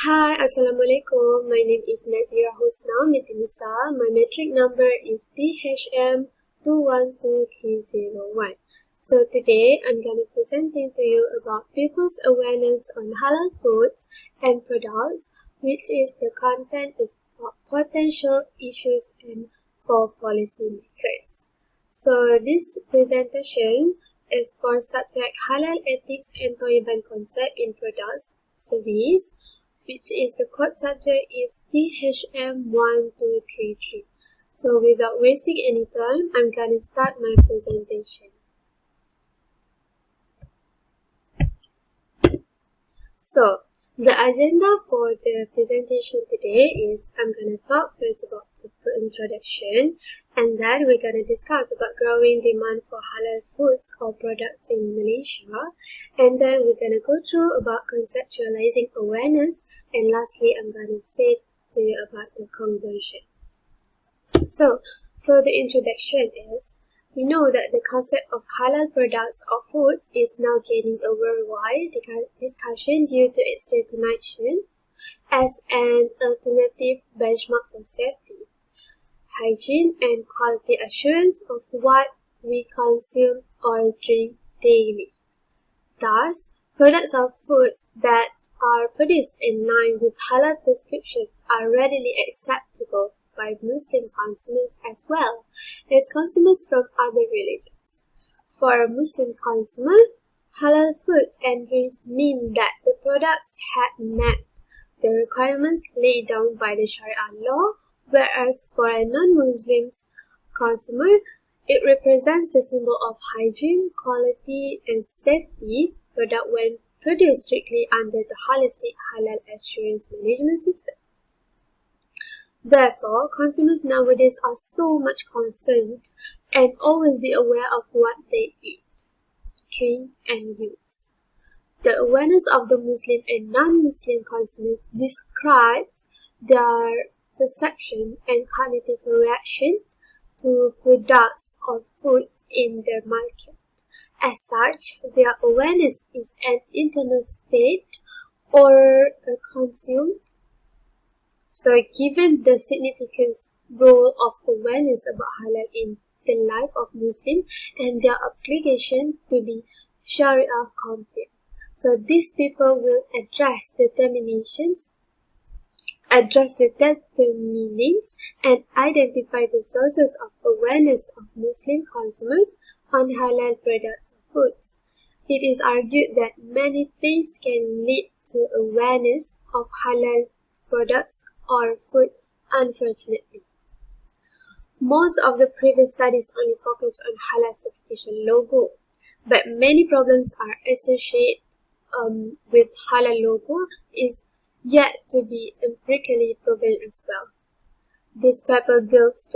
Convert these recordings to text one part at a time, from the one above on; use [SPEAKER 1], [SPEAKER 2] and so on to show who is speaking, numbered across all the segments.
[SPEAKER 1] Hi, Assalamualaikum. My name is Nazira Husna Mitinisa. My metric number is DHM212301. So today I'm going to presenting to you about people's awareness on halal foods and products, which is the content is potential issues and for policymakers. So this presentation is for subject halal ethics and Toyiban concept in products service, which is the code subject is DHM1233. So without wasting any time, I'm going to start my presentation. So the agenda for the presentation today is I'm going to talk first about the introduction, and then we're going to discuss about growing demand for halal foods or products in Malaysia, and then we're going to go through about conceptualizing awareness, and lastly I'm going to say to you about the conversion. So for the introduction is, we know that the concept of halal products or foods is now gaining a worldwide discussion due to its recognition as an alternative benchmark for safety, hygiene, and quality assurance of what we consume or drink daily. Thus, products or foods that are produced in line with halal prescriptions are readily acceptable by Muslim consumers as well as consumers from other religions. For a Muslim consumer, halal foods and drinks mean that the products had met the requirements laid down by the Sharia law, whereas for a non-Muslim consumer, it represents the symbol of hygiene, quality, and safety product when produced strictly under the holistic halal assurance management system. Therefore, consumers nowadays are so much concerned and always be aware of what they eat, drink, and use. The awareness of the Muslim and non-Muslim consumers describes their perception and cognitive reaction to products or foods in their market. As such, their awareness is an internal state or consumed. So given the significant role of awareness about halal in the life of Muslims and their obligation to be Sharia compliant, so these people will address the determinings and identify the sources of awareness of Muslim consumers on halal products and foods. It is argued that many things can lead to awareness of halal products or food, unfortunately. Most of the previous studies only focus on halal certification logo, but many problems are associated with halal logo is yet to be empirically proven as well. This paper delves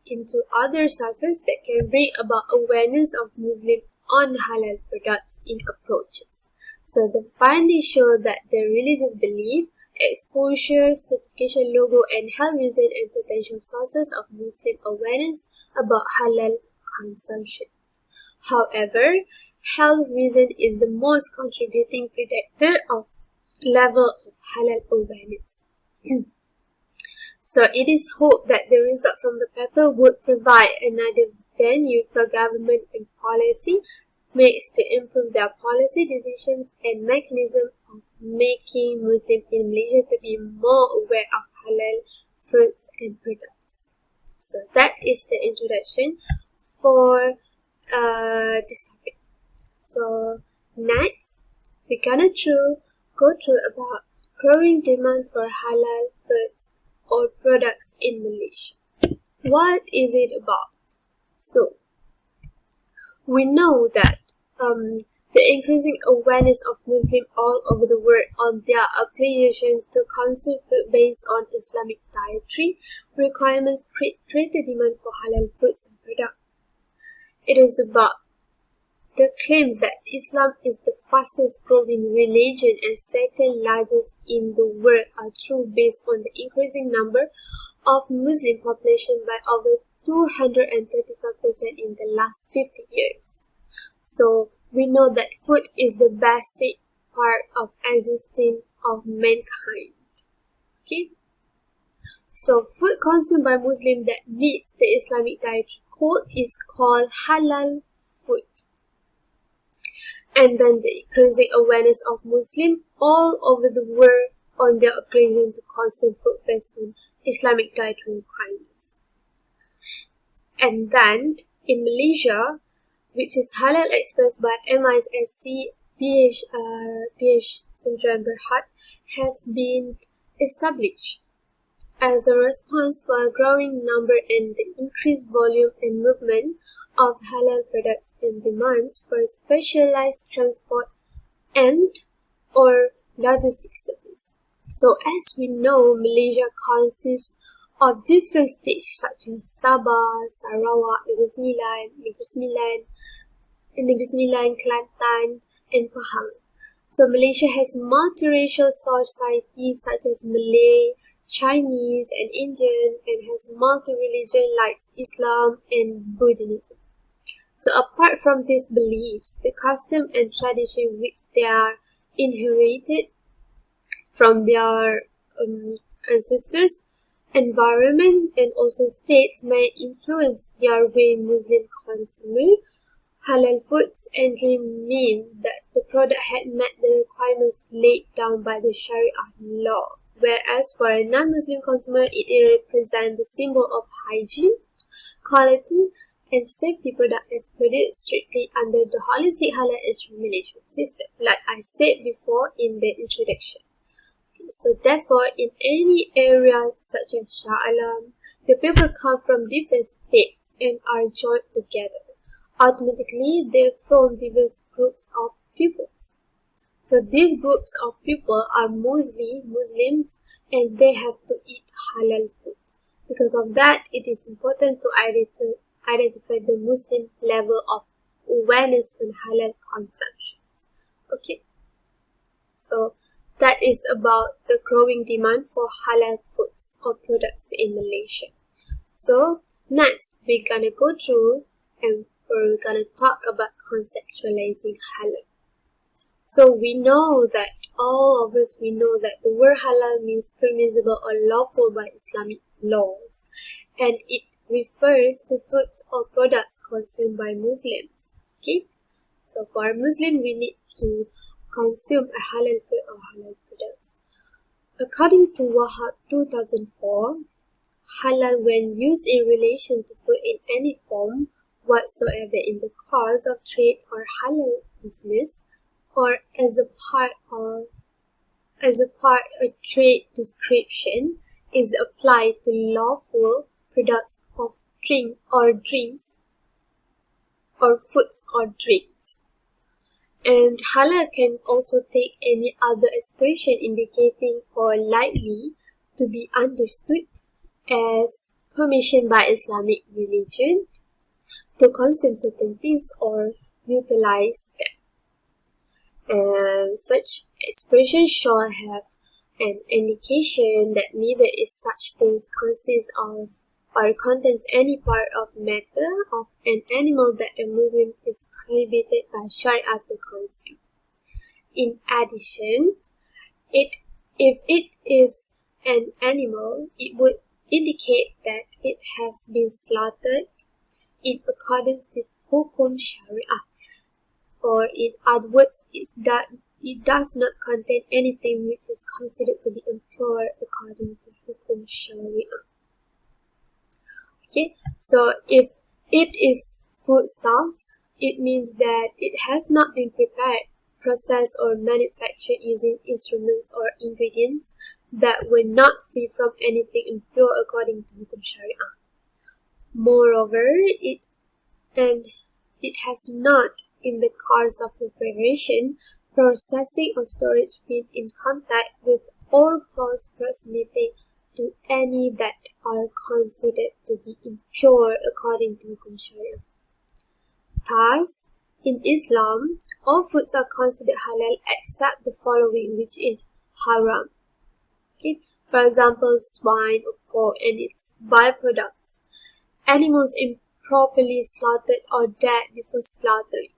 [SPEAKER 1] into other sources that can bring about awareness of Muslims on halal products in approaches. So the findings show that the religious belief, exposure, certification logo, and health reason and potential sources of Muslim awareness about halal consumption. However, health reason is the most contributing predictor of level of halal awareness. So it is hoped that the result from the paper would provide another venue for government and policy makes to improve their policy decisions and mechanism of making Muslims in Malaysia to be more aware of halal foods and products. So that is the introduction for this topic. So next, we're gonna go through about growing demand for halal foods or products in Malaysia. What is it about? So we know that the increasing awareness of Muslims all over the world on their obligation to consume food based on Islamic dietary requirements create greater demand for halal foods and products. It is about the claims that Islam is the fastest growing religion and second largest in the world are true based on the increasing number of Muslim population by over 235% in the last 50 years. So we know that food is the basic part of existing of mankind. Okay, so food consumed by Muslims that meets the Islamic dietary code is called halal food. And then the increasing awareness of Muslims all over the world on their occasion to consume food based on Islamic dietary requirements. And then in Malaysia, which is halal expressed by MISC PH Sendirian Berhad, has been established as a response for a growing number and the increased volume and movement of halal products and demands for specialized transport and or logistics service. So as we know, Malaysia consists of different states such as Sabah, Sarawak, Negeri Sembilan, Kelantan, and Pahang. So Malaysia has multiracial societies such as Malay, Chinese, and Indian, and has multi-religion like Islam and Buddhism. So apart from these beliefs, the custom and tradition which they are inherited from their ancestors, environment, and also states may influence their way Muslim consumer halal foods and mean that the product had met the requirements laid down by the Sharia law. Whereas for a non-Muslim consumer, it represents the symbol of hygiene, quality, and safety product as produced strictly under the holistic halal Islamic management system, like I said before in the introduction. So therefore, in any area such as Shah Alam, the people come from different states and are joined together. Automatically, they form diverse groups of peoples. So these groups of people are mostly Muslims and they have to eat halal food. Because of that, it is important to identify the Muslim level of awareness on halal consumptions. Okay, so that is about the growing demand for halal foods or products in Malaysia. So next, we're gonna go through and we're gonna talk about conceptualizing halal. So we know that all of us know that the word halal means permissible or lawful by Islamic laws, and it refers to foods or products consumed by Muslims. Okay, so for a Muslim, we need to consume a halal food or halal products. According to Wahab 2004, halal when used in relation to food in any form whatsoever in the course of trade or halal business, or as a part a trade description, is applied to lawful products of drink or drinks or foods or drinks. And halal can also take any other expression indicating or likely to be understood as permission by Islamic religion to consume certain things or utilize them. And such expression should have an indication that neither is such things consist of or contains any part of matter of an animal that a Muslim is prohibited by Sharia to consume. In addition, if it is an animal, it would indicate that it has been slaughtered in accordance with Hukum Sharia, or in other words, it does not contain anything which is considered to be impure according to Hukum Sharia. Okay, so if it is foodstuffs, it means that it has not been prepared, processed, or manufactured using instruments or ingredients that were not free from anything impure according to Hukum Sharia. Moreover, it has not, in the course of preparation, processing, or storage, been in contact with or close proximity to any that are considered to be impure according to Hukum Sharia. Thus, in Islam, all foods are considered halal except the following, which is haram. Okay? For example, swine or pork and its byproducts, animals improperly slaughtered or dead before slaughtering,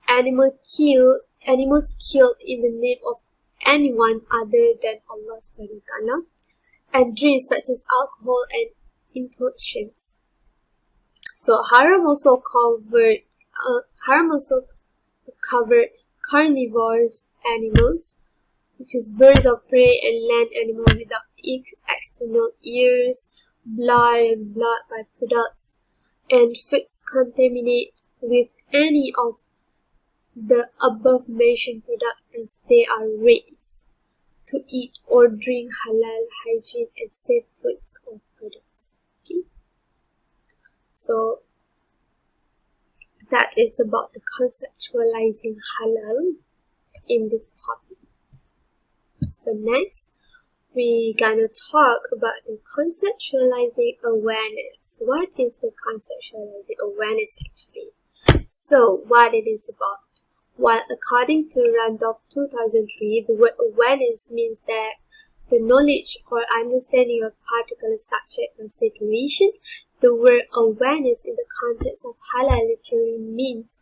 [SPEAKER 1] animals killed in the name of anyone other than Allah subhanahu wa ta'ala, and drinks such as alcohol and intoxicants. So haram also covered carnivores animals, which is birds of prey and land animals without external ears, blood and blood byproducts, and foods contaminated with any of the above mentioned products as they are raised to eat or drink halal, hygiene and safe foods or products. Okay? So that is about the conceptualizing halal in this topic. So next, we're gonna talk about the conceptualizing awareness. What is the conceptualizing awareness actually? So what it is about? Well, according to Randolph 2003, the word awareness means that the knowledge or understanding of particular subject or situation. The word awareness in the context of halal literally means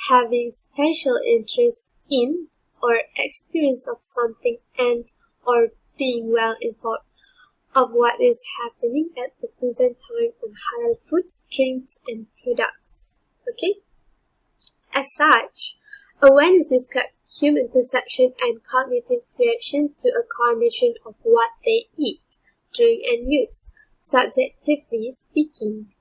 [SPEAKER 1] having special interest in or experience of something and or being well informed of what is happening at the present time on halal foods, drinks, and products. Okay? As such, awareness describes human perception and cognitive reaction to a condition of what they eat, drink, and use. Subjectively speaking,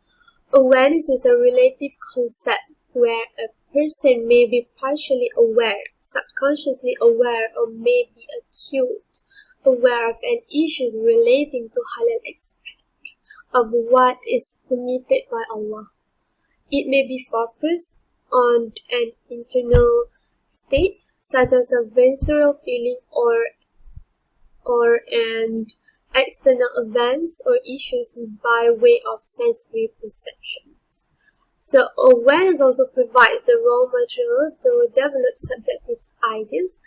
[SPEAKER 1] awareness is a relative concept where a person may be partially aware, subconsciously aware, or may be acute aware of an issue relating to halal aspect of what is permitted by Allah. It may be focused on an internal state, such as a visceral feeling or an external events or issues by way of sensory perceptions. So awareness also provides the raw material to develop subjective ideas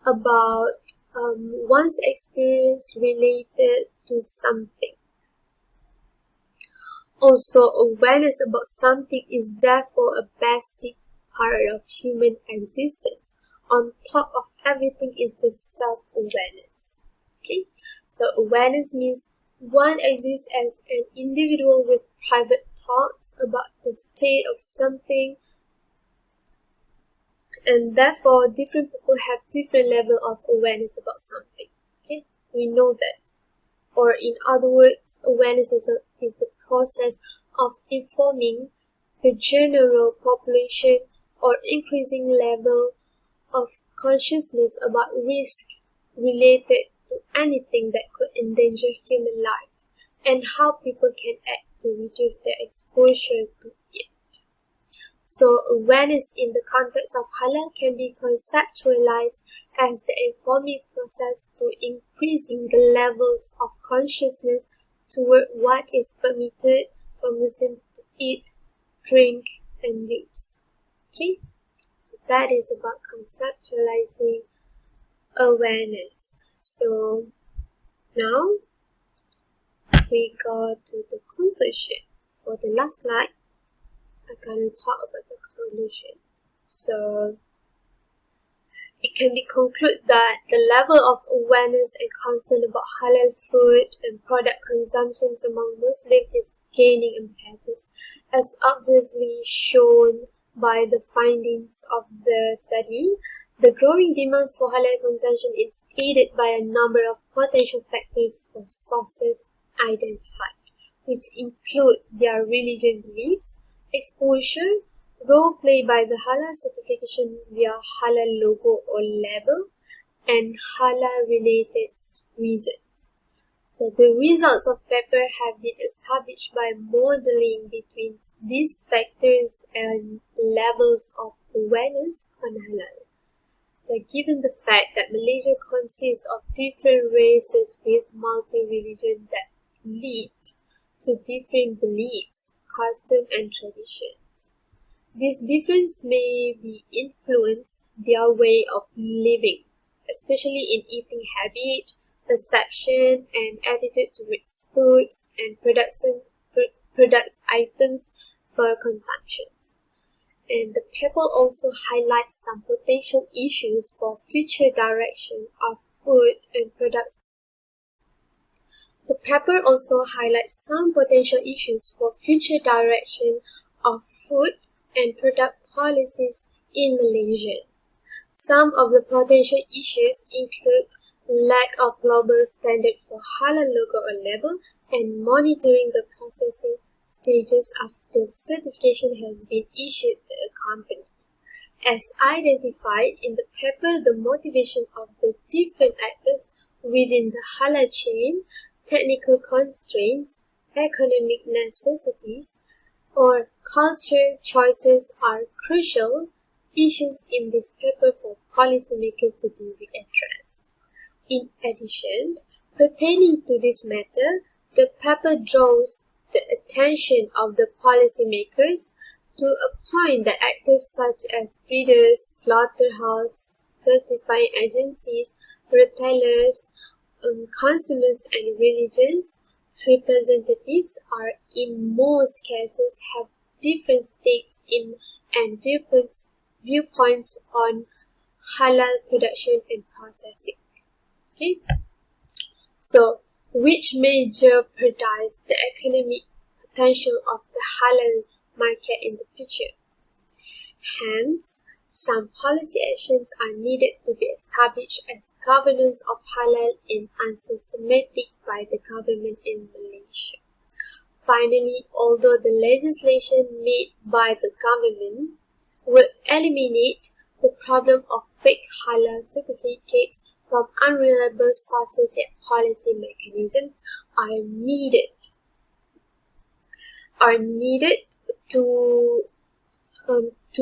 [SPEAKER 1] about one's experience related to something. Also, awareness about something is therefore a basic part of human existence. On top of everything is the self-awareness. Okay, so awareness means one exists as an individual with private thoughts about the state of something, and therefore different people have different level of awareness about something. Okay, we know that. Or in other words, awareness is the process of informing the general population or increasing level of consciousness about risk related to anything that could endanger human life and how people can act to reduce their exposure to it. So awareness in the context of halal can be conceptualized as the informing process to increasing the levels of consciousness toward what is permitted for Muslims to eat, drink, and use. Okay, so that is about conceptualizing awareness. So now we go to the conclusion. For the last slide, I'm going to talk about the conclusion. So it can be concluded that the level of awareness and concern about halal food and product consumptions among Muslims is gaining impetus, as obviously shown by the findings of the study. The growing demands for halal consumption is aided by a number of potential factors or sources identified, which include their religious beliefs, exposure, role played by the halal certification via halal logo or label, and halal related reasons. So the results of paper have been established by modeling between these factors and levels of awareness on halal. So given the fact that Malaysia consists of different races with multi-religion that lead to different beliefs, customs and traditions, this difference may be influence their way of living, especially in eating habit, perception, and attitude towards foods and products items for consumptions. And the paper also highlights some potential issues for future direction of food and products. The paper also highlights some potential issues for future direction of food and product policies in Malaysia. Some of the potential issues include lack of global standard for halal logo or label and monitoring the processing stages after certification has been issued to a company. As identified in the paper, the motivation of the different actors within the halal chain, technical constraints, economic necessities, or cultural choices are crucial issues in this paper for policymakers to be addressed. In addition, pertaining to this matter, the paper draws the attention of the policymakers to a point that actors such as breeders, slaughterhouse, certifying agencies, retailers, consumers and religious representatives are in most cases have different stakes in and viewpoints on halal production and processing. Okay, so which may jeopardize the economic potential of the halal market in the future. Hence, some policy actions are needed to be established as governance of halal is unsystematic by the government in Malaysia. Finally, although the legislation made by the government would eliminate the problem of fake halal certificates from unreliable sources, yet policy mechanisms are needed to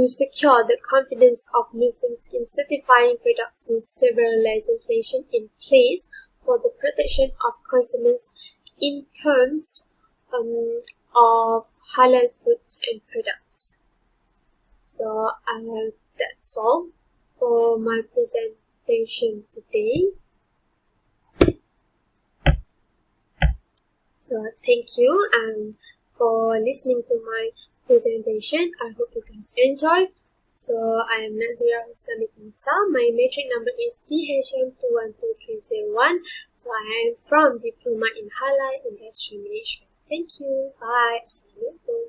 [SPEAKER 1] secure the confidence of Muslims in certifying products with several legislation in place for the protection of consumers in terms of halal foods and products. So that's all for my presentation today. So thank you for listening to my presentation. I hope you guys enjoyed. So I am Nazira Husnami Musa. My matric number is DHM212301. So I am from Diploma in Halal Industry Management. Thank you. Bye. Assalamualaikum.